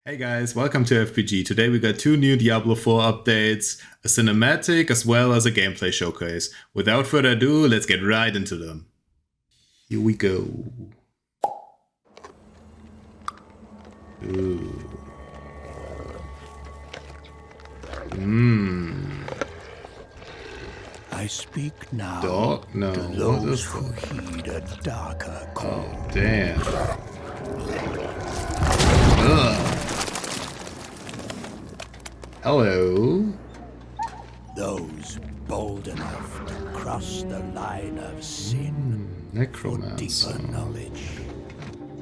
Hey guys, welcome to FPG. Today we got two new Diablo 4 updates, a cinematic as well as a gameplay showcase. Without further ado, let's get right into them. Here we go. Ooh. I speak now Dog? No, to what those is who heed a darker call. Oh, damn. Ugh. Hello. Those bold enough to cross the line of sin for Necromancer. deeper knowledge.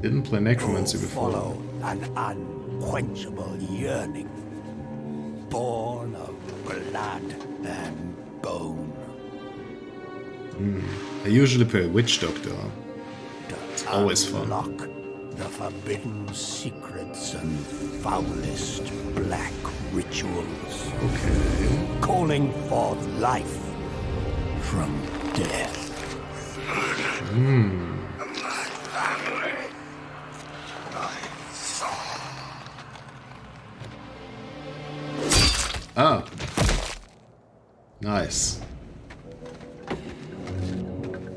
Didn't play Necromancer before. Follow an unquenchable yearning, born of blood and bone. I usually play Witch Doctor. It's always fun. Unlock the forbidden secrets and foulest black rituals. Okay. Calling forth life from death. Ah. Nice.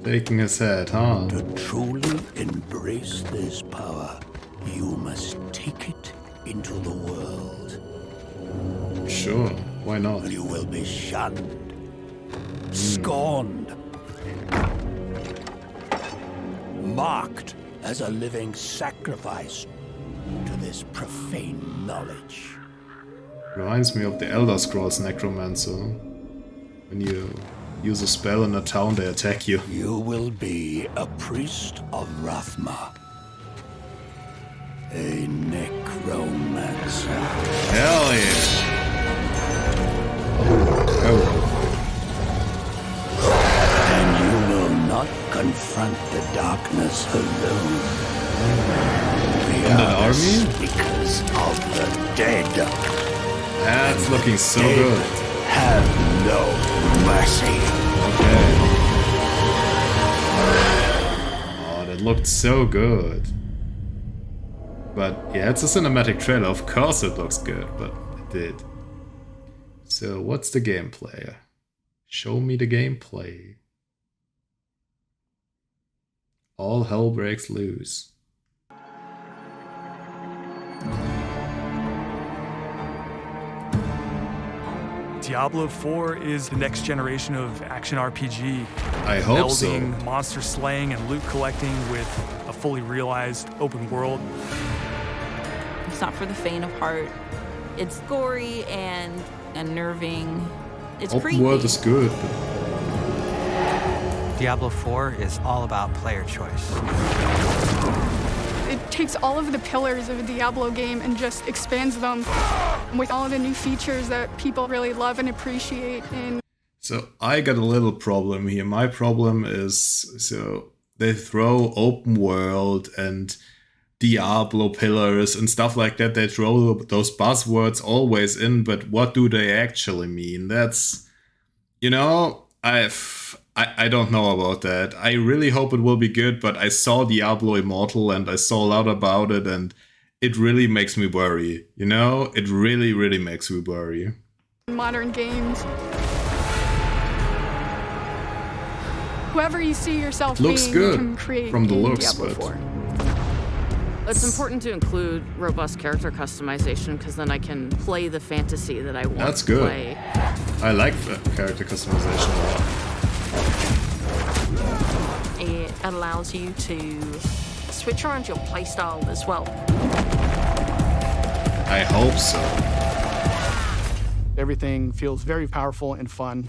Taking his head, huh? To truly embrace this power, you must take it into the world. Sure, why not? You will be shunned, scorned, marked as a living sacrifice to this profane knowledge. Reminds me of the Elder Scrolls Necromancer. When you use a spell in a town, they attack you. You will be a priest of Rathma. A necromancer. Hell yeah! Oh, And you will not confront the darkness alone. We and an are the army? speakers of the dead. That's looking so Dead good. have no mercy. Okay. Oh, that looked so good. But yeah, it's a cinematic trailer. Of course it looks good, but it did. So what's the gameplay? Show me the gameplay. All hell breaks loose. Diablo IV is the next generation of action RPG, I hope so. melding monster slaying and loot collecting with a fully realized open world. It's not for the faint of heart. It's gory and unnerving. It's Open creepy. world is good, but Diablo 4 is all about player choice. It takes all of the pillars of a Diablo game and just expands them with all of the new features that people really love and appreciate. And so I got a little problem here. My problem is, so they throw open world and Diablo pillars and stuff like that. They throw those buzzwords always in, but what do they actually mean? That's, you know, I don't know about that. I really hope it will be good, but I saw Diablo Immortal and I saw a lot about it and it really makes me worry. You know, it really, really makes me worry. modern games. Whoever you see yourself Looks being, good you can create from the in looks, Diablo but 4. It's important to include robust character customization because then I can play the fantasy that I want That's to good. play. I like the character customization a lot. It allows you to switch around your playstyle as well. I hope so. Everything feels very powerful and fun.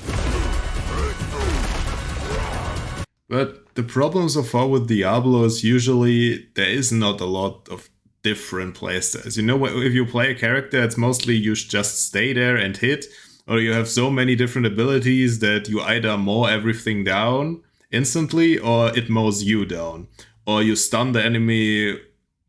But the problem so far with Diablo is usually there is not a lot of different playstyles. You know, if you play a character, it's mostly you just stay there and hit, or you have so many different abilities that you either mow everything down instantly, or it mows you down. Or you stun the enemy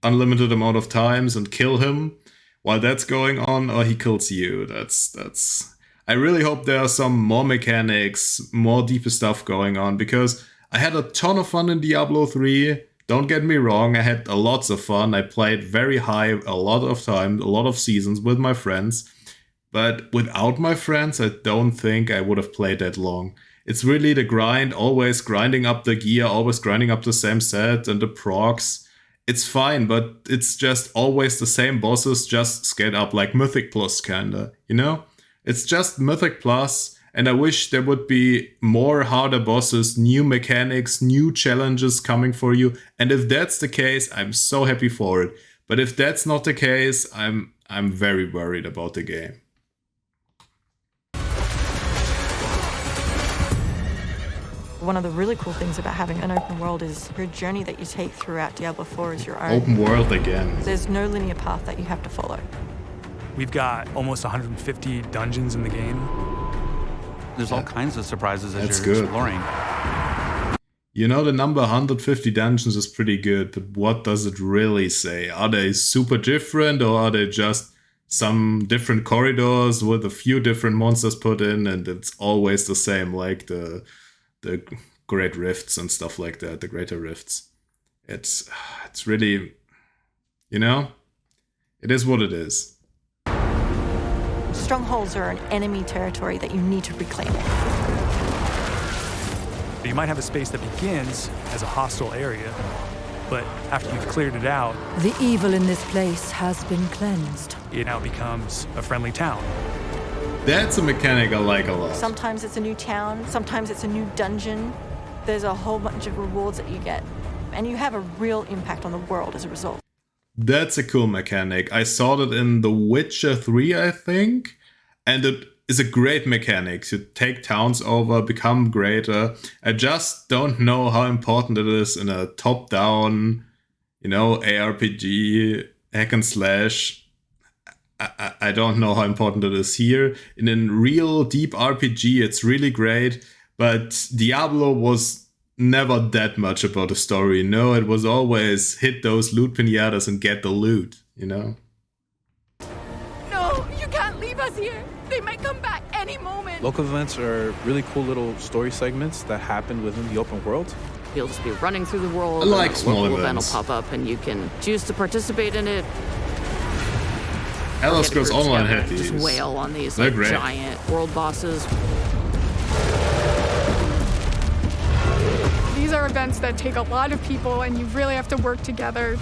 unlimited amount of times and kill him while that's going on, or he kills you. That's. I really hope there are some more mechanics, more deeper stuff going on, because I had a ton of fun in Diablo 3, don't get me wrong, I had lots of fun. I played very high a lot of time, a lot of seasons with my friends. But without my friends, I don't think I would have played that long. It's really the grind, always grinding up the gear, always grinding up the same set and the procs. It's fine, but it's just always the same bosses, just scaled up, like Mythic Plus kinda, you know? It's just Mythic Plus, and I wish there would be more harder bosses, new mechanics, new challenges coming for you. And if that's the case, I'm so happy for it. But if that's not the case, I'm very worried about the game. One of the really cool things about having an open world is your journey that you take throughout Diablo 4 is your own. Open world again. There's no linear path that you have to follow. We've got almost 150 dungeons in the game. There's all kinds of surprises as That's you're good. exploring. You know, the number 150 dungeons is pretty good, but what does it really say? Are they super different, or are they just some different corridors with a few different monsters put in, and it's always the same, like the Great Rifts and stuff like that, the Greater Rifts. It's really, you know, it is what it is. Strongholds are an enemy territory that you need to reclaim. You might have a space that begins as a hostile area, but after you've cleared it out, The evil in this place has been cleansed. it now becomes a friendly town. That's a mechanic I like a lot. Sometimes it's a new town, sometimes it's a new dungeon. There's a whole bunch of rewards that you get, and you have a real impact on the world as a result. That's a cool mechanic. I saw that in The Witcher 3, I think, and it is a great mechanic to take towns over, become greater. I just don't know how important it is in a top-down, you know, ARPG, hack and slash. I don't know how important it is here. In a real deep RPG, it's really great, but Diablo was never that much about the story. No, it was always hit those loot pinatas and get the loot, you know? No, you can't leave us here. They might come back any moment. Local events are really cool little story segments that happen within the open world. You'll just be running through the world. I like and a small local event will events. pop up, and you can choose to participate in it. Elder Get a Scrolls group Online together had and these. just wail on these They're like, great. giant world bosses. These are events that take a lot of people, and you really have to work together.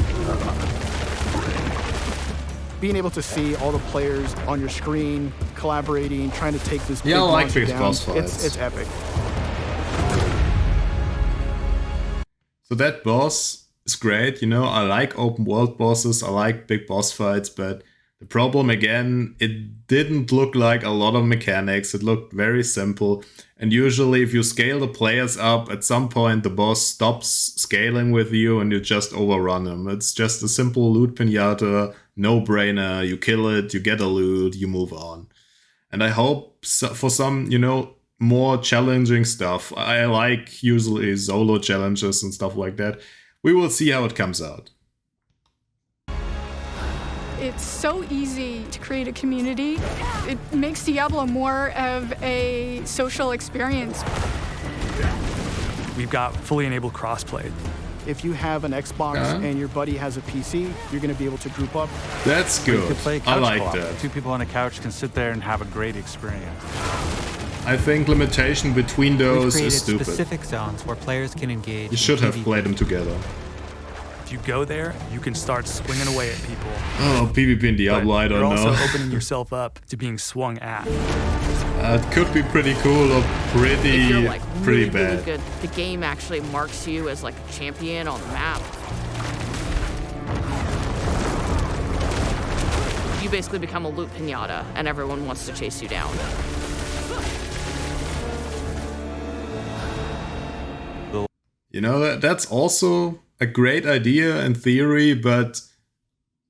Being able to see all the players on your screen, collaborating, trying to take this big Yeah, I like monster big down, boss fights. it's epic. So that boss is great, you know, I like open world bosses, I like big boss fights, but the problem again, it didn't look like a lot of mechanics, it looked very simple, and usually if you scale the players up, at some point the boss stops scaling with you and you just overrun him. It's just a simple loot pinata, no-brainer, you kill it, you get a loot, you move on. And I hope for some, you know, more challenging stuff. I like usually solo challenges and stuff like that. We will see how it comes out. It's so easy to create a community. It makes Diablo more of a social experience. We've got fully enabled crossplay. If you have an Xbox and your buddy has a PC, you're going to be able to group up. That's You good. could play I couch like co-op. that. Two people on a couch can sit there and have a great experience. I think limitation between We've those created is stupid. specific zones where players can engage. You should in have PvP. played them together. If you go there, you can start swinging away at people. Oh, PvP in Diablo, But I you're don't know. also opening yourself up to being swung at. It could be pretty cool or If pretty, you're like pretty really, bad. really good, the game actually marks you as like a champion on the map. You basically become a loot pinata, and everyone wants to chase you down. You know, that's also a great idea in theory, but,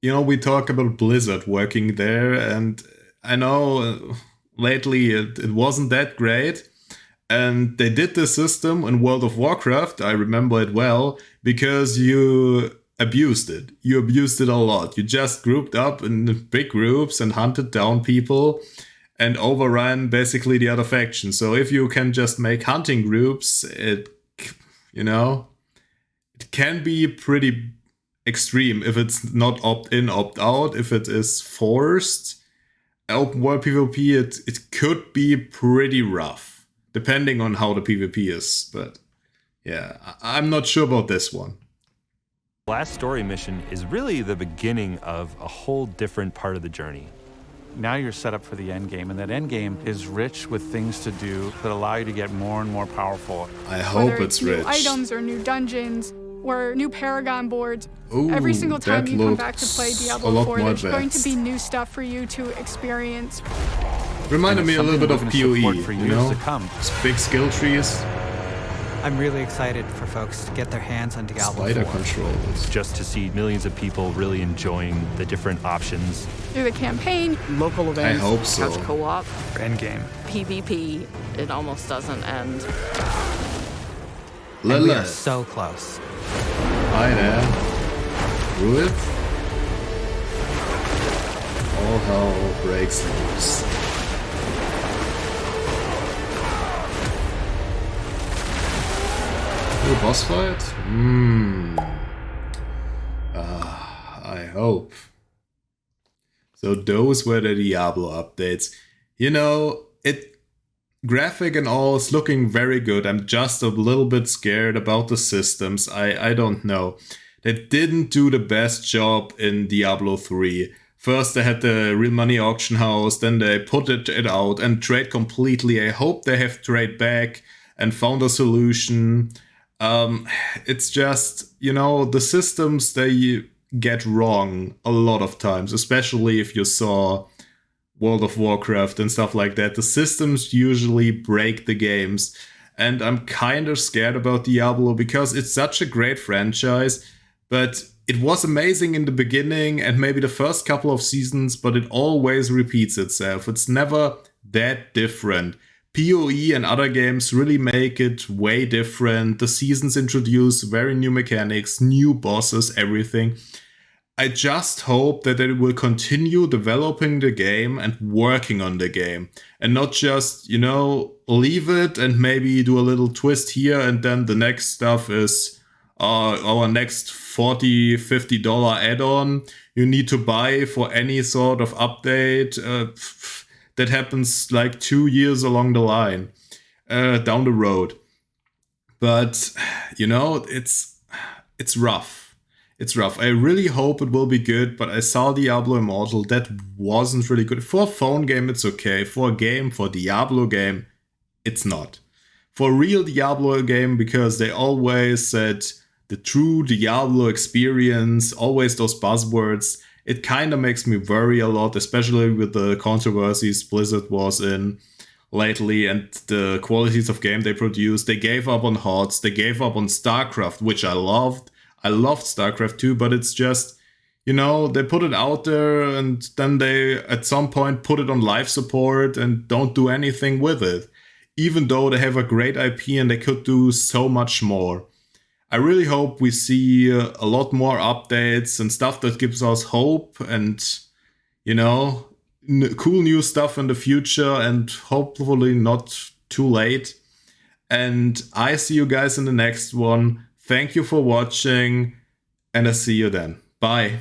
you know, we talk about Blizzard working there, and I know lately it wasn't that great. And they did the system in World of Warcraft, I remember it well, because you abused it. You abused it a lot. You just grouped up in big groups and hunted down people and overran basically the other faction. So if you can just make hunting groups, it it can be pretty extreme if it's not opt-in, opt-out. If it is forced open world PvP, it could be pretty rough, depending on how the PvP is. But yeah, I'm not sure about this one. Last story mission is really the beginning of a whole different part of the journey. Now you're set up for the end game, and that end game is rich with things to do that allow you to get more and more powerful. I hope it's rich. New items or new dungeons or new Paragon boards. Ooh, every single time you come back to play a Diablo lot 4, more there's going to advanced. be new stuff for you to experience. Reminded me a little bit of PoE, for you years know? to come. Big skill trees, I'm really excited for folks to get their hands on Diablo spider 4. controls. Just to see millions of people really enjoying the different options. Through the campaign, Local I events. hope so. Couch co-op, Endgame. PvP, it almost doesn't end. And we are Lilith, so close. hi there. Druid? All hell breaks loose. New boss fight? I hope. So those were the Diablo updates. You know, graphic and all is looking very good. I'm just a little bit scared about the systems. I don't know. They didn't do the best job in Diablo 3. First they had the real money auction house, then they put it out and trade completely. I hope they have trade back and found a solution. It's just, you know, the systems they get wrong a lot of times, especially if you saw World of Warcraft and stuff like that. The systems usually break the games, and I'm kind of scared about Diablo because it's such a great franchise, but it was amazing in the beginning and maybe the first couple of seasons, but it always repeats itself. It's never that different. PoE and other games really make it way different. The seasons introduce very new mechanics, new bosses, everything. I just hope that they will continue developing the game and working on the game and not just, you know, leave it and maybe do a little twist here and then the next stuff is our next $40, $50 add-on you need to buy for any sort of update. That happens like 2 years along the line, down the road. But, you know, it's rough. It's rough. I really hope it will be good, but I saw Diablo Immortal. That wasn't really good. For a phone game, it's okay. For a game, for Diablo game, it's not. For a real Diablo game, because they always said the true Diablo experience, always those buzzwords, it kind of makes me worry a lot, especially with the controversies Blizzard was in lately and the qualities of game they produced. They gave up on HOTS, they gave up on StarCraft, which I loved. I loved StarCraft too, but it's just, you know, they put it out there and then they at some point put it on live support and don't do anything with it. Even though they have a great IP and they could do so much more. I really hope we see a lot more updates and stuff that gives us hope and, you know, cool new stuff in the future and hopefully not too late. And I see you guys in the next one. Thank you for watching and I see you then. Bye.